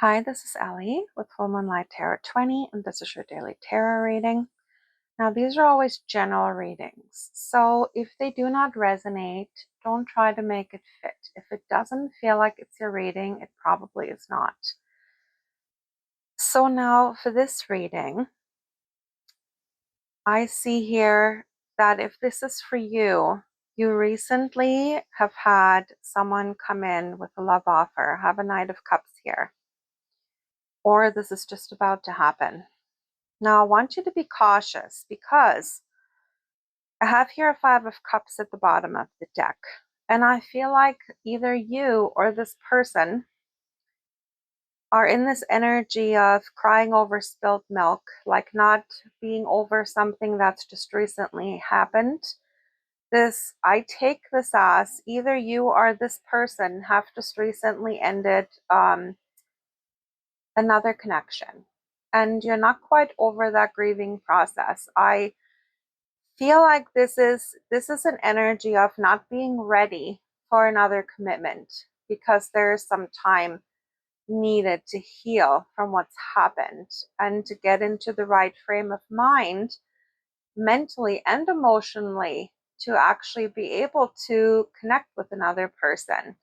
Hi, this is Ellie with Full Moonlight Tarot 20, and this is your daily tarot reading. Now, these are always general readings, so if they do not resonate, don't try to make it fit. If it doesn't feel like it's your reading, it probably is not. So now for this reading, I see here that if this is for you, you recently have had someone come in with a love offer, have a Knight of Cups here, or this is just about to happen. Now, I want you to be cautious because I have here a Five of Cups at the bottom of the deck. And I feel like either you or this person are in this energy of crying over spilled milk, like not being over something that's just recently happened. I take this as either you or this person have just recently ended another connection. And you're not quite over that grieving process. I feel like this is an energy of not being ready for another commitment because there's some time needed to heal from what's happened and to get into the right frame of mind mentally and emotionally to actually be able to connect with another person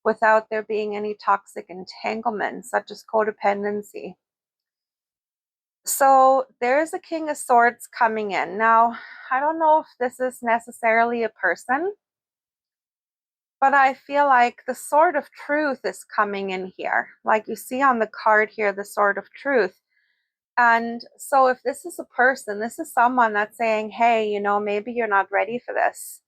without there being any toxic entanglement such as codependency. So there's a King of Swords coming in. Now, I don't know if this is necessarily a person, but I feel like the Sword of Truth is coming in here. Like you see on the card here, the Sword of Truth. And so if this is a person, this is someone that's saying, hey, maybe you're not ready for this.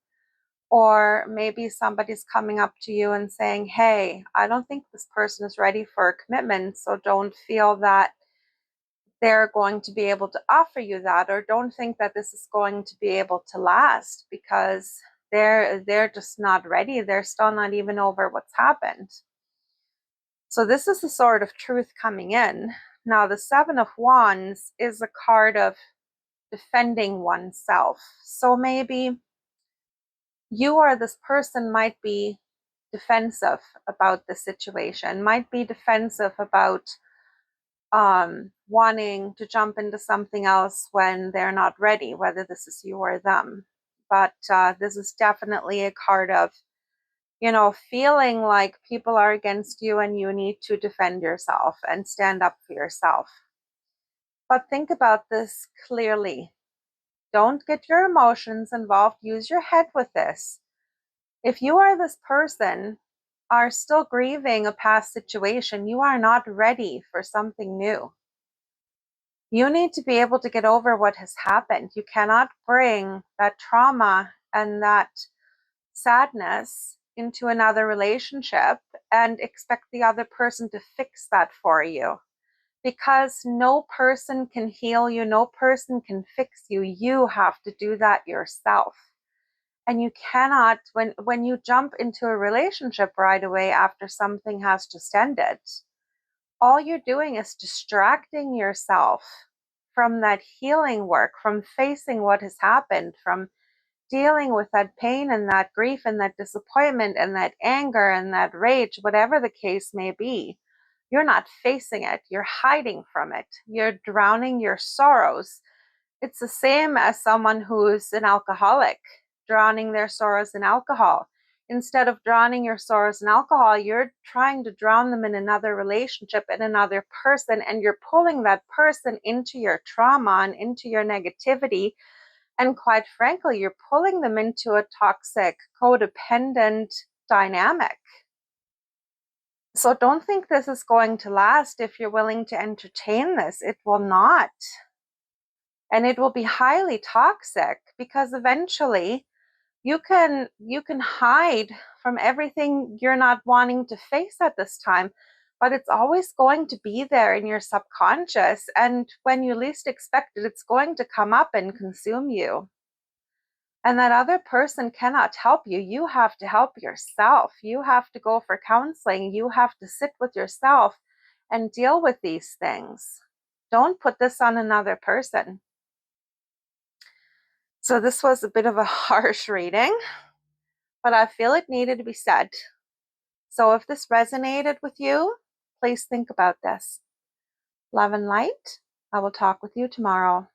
Or maybe somebody's coming up to you and saying, hey, I don't think this person is ready for a commitment. So don't feel that they're going to be able to offer you that, or don't think that this is going to be able to last because they're just not ready. They're still not even over what's happened. So this is the Sword of Truth coming in. Now the Seven of Wands is a card of defending oneself. So maybe you or this person might be defensive about the situation, might be defensive about wanting to jump into something else when they're not ready, whether this is you or them. But this is definitely a card of, feeling like people are against you and you need to defend yourself and stand up for yourself. But think about this clearly. Don't get your emotions involved. Use your head with this. If you are this person, are still grieving a past situation, you are not ready for something new. You need to be able to get over what has happened. You cannot bring that trauma and that sadness into another relationship and expect the other person to fix that for you. Because no person can heal you, no person can fix you. You have to do that yourself. And you cannot, when you jump into a relationship right away after something has just ended, all you're doing is distracting yourself from that healing work, from facing what has happened, from dealing with that pain and that grief and that disappointment and that anger and that rage, whatever the case may be. You're not facing it. You're hiding from it. You're drowning your sorrows. It's the same as someone who's an alcoholic, drowning their sorrows in alcohol. Instead of drowning your sorrows in alcohol, you're trying to drown them in another relationship, in another person, and you're pulling that person into your trauma and into your negativity. And quite frankly, you're pulling them into a toxic, codependent dynamic. So don't think this is going to last if you're willing to entertain this. It will not. And it will be highly toxic because eventually you can hide from everything you're not wanting to face at this time, but it's always going to be there in your subconscious, and when you least expect it, it's going to come up and consume you. And that other person cannot help you. You have to help yourself. You have to go for counseling. You have to sit with yourself and deal with these things. Don't put this on another person. So this was a bit of a harsh reading, but I feel it needed to be said. So if this resonated with you, please think about this. Love and light. I will talk with you tomorrow.